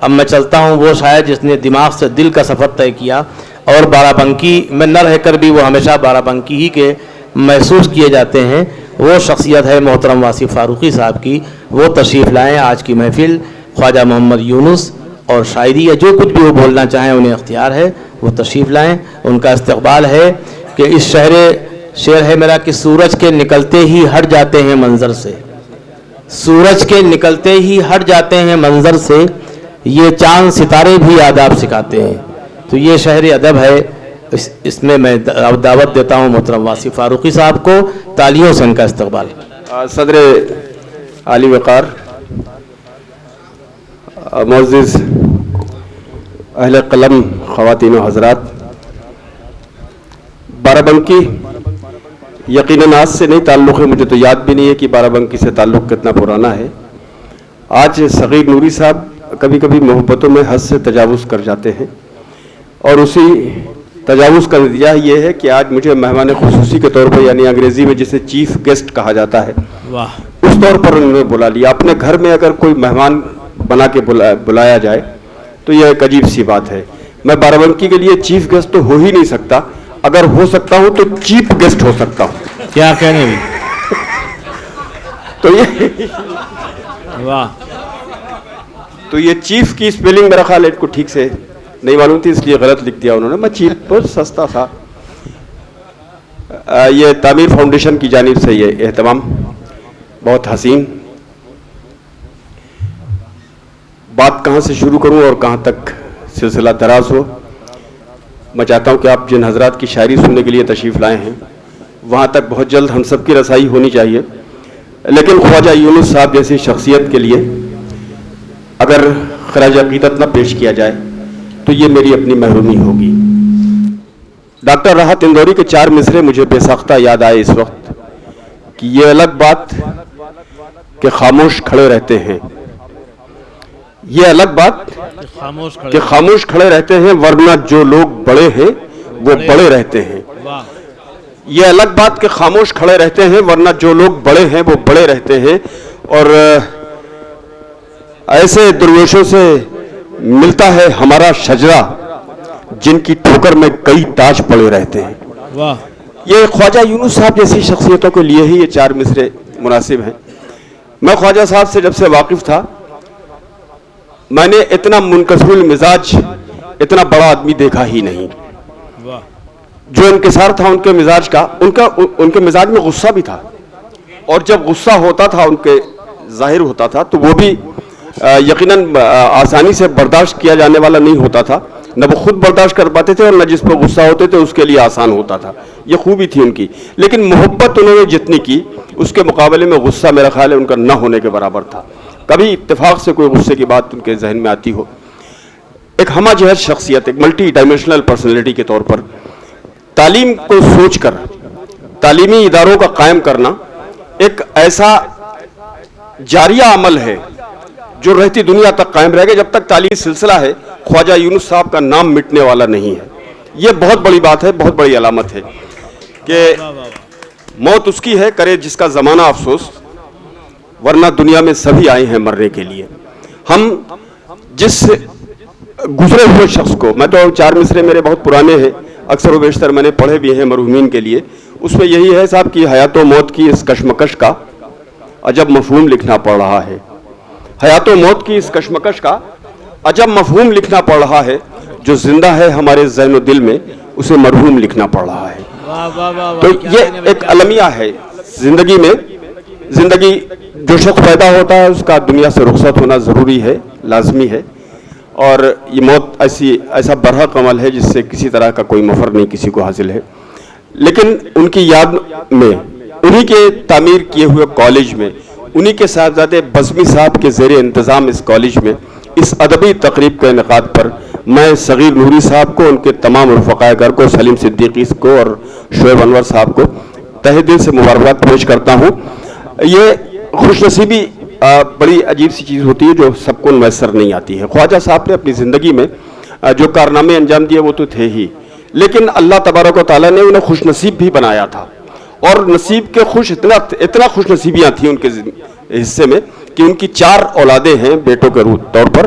اب میں چلتا ہوں وہ شاعر جس نے دماغ سے دل کا سفر طے کیا اور بارہ بنکی میں نہ رہ کر بھی وہ ہمیشہ بارہ بنکی ہی کے محسوس کیے جاتے ہیں، وہ شخصیت ہے محترم واصف فاروقی صاحب کی۔ وہ تشریف لائیں آج کی محفل، خواجہ محمد یونس، اور شاعری یا جو کچھ بھی وہ بولنا چاہیں انہیں اختیار ہے، وہ تشریف لائیں، ان کا استقبال ہے۔ کہ اس شعر ہے میرا کہ سورج کے نکلتے ہی ہٹ جاتے ہیں منظر سے، سورج کے نکلتے ہی ہٹ جاتے ہیں منظر سے، یہ چاند ستارے بھی آداب سکھاتے ہیں۔ تو یہ شہر ادب ہے، اس میں میں دعوت دیتا ہوں محترم واصف فاروقی صاحب کو، تالیوں سے ان کا استقبال۔ صدر عالی وقار، معزز اہل قلم، خواتین و حضرات، بارہ بنکی یقیناً آج سے نہیں تعلق ہے، مجھے تو یاد بھی نہیں ہے کہ بارہ بنکی سے تعلق کتنا پرانا ہے۔ آج صغیر نوری صاحب کبھی کبھی محبتوں میں حد سے تجاوز کر جاتے ہیں، اور اسی تجاوز کا نتیجہ یہ ہے کہ آج مجھے مہمان خصوصی کے طور پر، یعنی انگریزی میں جسے چیف گیسٹ کہا جاتا ہے، اس طور پر انہوں نے بلا لیا۔ اپنے گھر میں اگر کوئی مہمان بنا کے بلایا جائے تو یہ ایک عجیب سی بات ہے۔ میں بارہ بنکی کے لیے چیف گیسٹ تو ہو ہی نہیں سکتا، اگر ہو سکتا ہوں تو چیف گیسٹ ہو سکتا ہوں۔ کیا کہنے بھی تو یہ چیف کی سپیلنگ میرا خیال ہے کو ٹھیک سے نہیں معلوم تھی، اس لیے غلط لکھ دیا انہوں نے۔ میں چیف پر سستا تھا۔ یہ تعمیر فاؤنڈیشن کی جانب سے یہ اہتمام بہت حسین۔ بات کہاں سے شروع کروں اور کہاں تک سلسلہ دراز ہو؟ میں چاہتا ہوں کہ آپ جن حضرات کی شاعری سننے کے لیے تشریف لائے ہیں وہاں تک بہت جلد ہم سب کی رسائی ہونی چاہیے، لیکن خواجہ یونس صاحب جیسی شخصیت کے لیے اگر خراج عقیدت نہ پیش کیا جائے تو یہ میری اپنی محرومی ہوگی۔ ڈاکٹر راحت اندوری کے 4 مصرے مجھے بے ساختہ یاد آئے اس وقت کہ یہ الگ بات کہ خاموش کھڑے رہتے ہیں، یہ الگ بات کہ خاموش کھڑے رہتے ہیں، ورنہ جو لوگ بڑے ہیں وہ بڑے رہتے ہیں۔ یہ الگ بات کہ خاموش کھڑے رہتے ہیں، ورنہ جو لوگ بڑے ہیں وہ بڑے رہتے ہیں۔ اور ایسے درویشوں سے ملتا ہے ہمارا شجرہ جن کی ٹھوکر میں کئی تاج پڑے رہتے ہیں۔ یہ خواجہ یونس صاحب جیسی شخصیتوں کے لیے ہی یہ 4 مصرے مناسب ہیں۔ میں خواجہ صاحب سے جب سے واقف تھا، میں نے اتنا منکسر المزاج، اتنا بڑا آدمی دیکھا ہی نہیں۔ جو انکسار تھا ان کے مزاج کا، ان کے مزاج میں غصہ بھی تھا، اور جب غصہ ہوتا تھا ان کے ظاہر ہوتا تھا تو وہ بھی یقیناً آسانی سے برداشت کیا جانے والا نہیں ہوتا تھا، نہ وہ خود برداشت کر پاتے تھے اور نہ جس پہ غصہ ہوتے تھے اس کے لیے آسان ہوتا تھا۔ یہ خوبی تھی ان کی، لیکن محبت انہوں نے جتنی کی اس کے مقابلے میں غصہ میرا خیال ہے ان کا نہ ہونے کے برابر تھا۔ کبھی اتفاق سے کوئی غصے کی بات ان کے ذہن میں آتی ہو۔ ایک ہمہ جہت شخصیت، ایک ملٹی ڈائمینشنل پرسنالٹی کے طور پر تعلیم کو سوچ کر تعلیمی اداروں کا قائم کرنا ایک ایسا جاریہ عمل ہے جو رہتی دنیا تک قائم رہے گا۔ جب تک تعلیمی سلسلہ ہے خواجہ یونس صاحب کا نام مٹنے والا نہیں ہے۔ یہ بہت بڑی بات ہے، بہت بڑی علامت ہے کہ موت اس کی ہے کرے جس کا زمانہ افسوس، ورنہ دنیا میں سبھی آئے ہیں مرنے کے لیے۔ ہم جس گزرے ہوئے شخص کو، میں تو 4 مصرے میرے بہت پرانے ہیں، اکثر و بیشتر میں نے پڑھے بھی ہیں مرحومین کے لیے، اس میں یہی ہے صاحب کہ حیات و موت کی اس کشمکش کا عجب مفہوم لکھنا پڑ رہا ہے۔ حیات و موت کی اس کشمکش کا عجب مفہوم لکھنا پڑ رہا ہے، جو زندہ ہے ہمارے ذہن و دل میں اسے مرحوم لکھنا پڑ رہا ہے۔ تو یہ ایک المیہ ہے زندگی میں۔ زندگی جو شخص پیدا ہوتا ہے اس کا دنیا سے رخصت ہونا ضروری ہے، لازمی ہے، اور یہ موت ایسا برحق عمل ہے جس سے کسی طرح کا کوئی مفر نہیں کسی کو حاصل ہے۔ لیکن ان کی یاد میں انہی کے تعمیر کیے ہوئے کالج میں، انہی کے صاحبزادے بزمی صاحب کے زیر انتظام اس کالج میں اس ادبی تقریب کے انعقاد پر میں صغیر نوری صاحب کو، ان کے تمام رفقائے گر کو، سلیم صدیقی کو اور شعیب انور صاحب کو تہہ دل سے مبارکباد پیش کرتا ہوں۔ یہ خوش نصیبی بڑی عجیب سی چیز ہوتی ہے جو سب کو میسر نہیں آتی ہے۔ خواجہ صاحب نے اپنی زندگی میں جو کارنامے انجام دیے وہ تو تھے ہی، لیکن اللہ تبارک و تعالیٰ نے انہیں خوش نصیب بھی بنایا تھا، اور نصیب کے اتنا خوش نصیبیاں تھیں ان کے حصے میں کہ ان کی 4 اولادیں ہیں بیٹوں کے طور پر،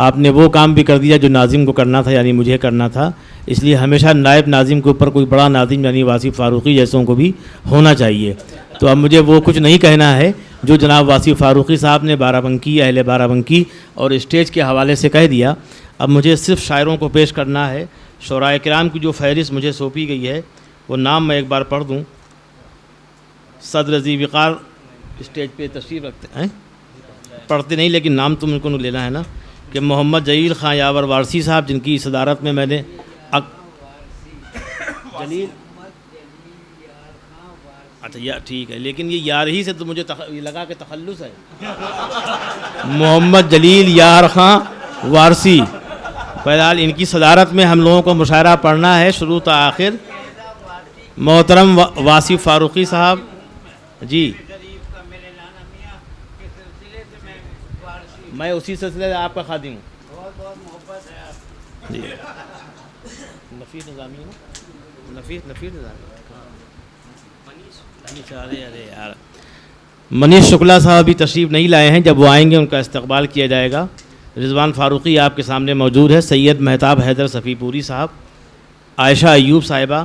آپ نے وہ کام بھی کر دیا جو ناظم کو کرنا تھا، یعنی مجھے کرنا تھا. اس لیے ہمیشہ نائب ناظم کے اوپر کوئی بڑا ناظم یعنی واصف فاروقی جیسوں کو بھی ہونا چاہیے. تو اب مجھے وہ کچھ نہیں کہنا ہے جو جناب واصف فاروقی صاحب نے بارہ بنکی، اہل بارہ بنکی اور اسٹیج کے حوالے سے کہہ دیا. اب مجھے صرف شاعروں کو پیش کرنا ہے. شعراء کرام کی جو فہرست مجھے سونپی گئی ہے وہ نام میں ایک بار پڑھ دوں. صدر ذی وقار اسٹیج پہ تشریف رکھتے ہیں، پڑھتے نہیں لیکن نام تم کو لینا ہے نا، کہ محمد جلیل خان یاور وارسی صاحب، جن کی صدارت میں نے جلیل، اچھا ٹھیک ہے، لیکن یہ یار ہی سے تو مجھے یہ لگا کہ تخلص ہے. محمد جلیل یار خان وارسی، بہرحال ان کی صدارت میں ہم لوگوں کو مشاعرہ پڑھنا ہے شروع تا آخر. محترم واصف فاروقی صاحب جی، میں اسی سلسلے سے آپ کا خادم ہوں جی. نفیس نظامی نفیس نظامی یار منیش شکلا صاحب بھی تشریف نہیں لائے ہیں. جب وہ آئیں گے ان کا استقبال کیا جائے گا. رضوان فاروقی آپ کے سامنے موجود ہے. سید مہتاب حیدر صفی پوری صاحب، عائشہ ایوب صاحبہ،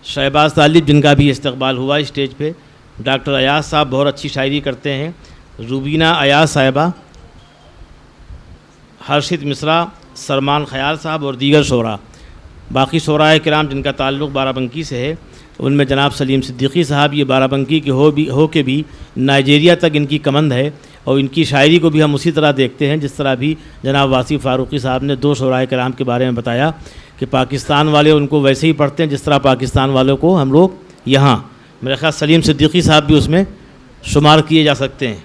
شہباز طالب جن کا بھی استقبال ہوا اسٹیج پہ. ڈاکٹر ایاز صاحب بہت اچھی شاعری کرتے ہیں. روبینہ ایاز صاحبہ، ہرشت مصرا، سلمان خیال صاحب اور دیگر شعراء. باقی شعراء کرام جن کا تعلق بارہ بنکی سے ہے ان میں جناب سلیم صدیقی صاحب، یہ بارہ بنکی کے ہو کے بھی نائجیریا تک ان کی کمند ہے، اور ان کی شاعری کو بھی ہم اسی طرح دیکھتے ہیں جس طرح بھی جناب واصف فاروقی صاحب نے دو شعراء کرام کے بارے میں بتایا کہ پاکستان والے ان کو ویسے ہی پڑھتے ہیں جس طرح پاکستان والوں کو ہم لوگ یہاں. میرے خیال سلیم صدیقی صاحب بھی اس میں شمار کیے جا سکتے ہیں.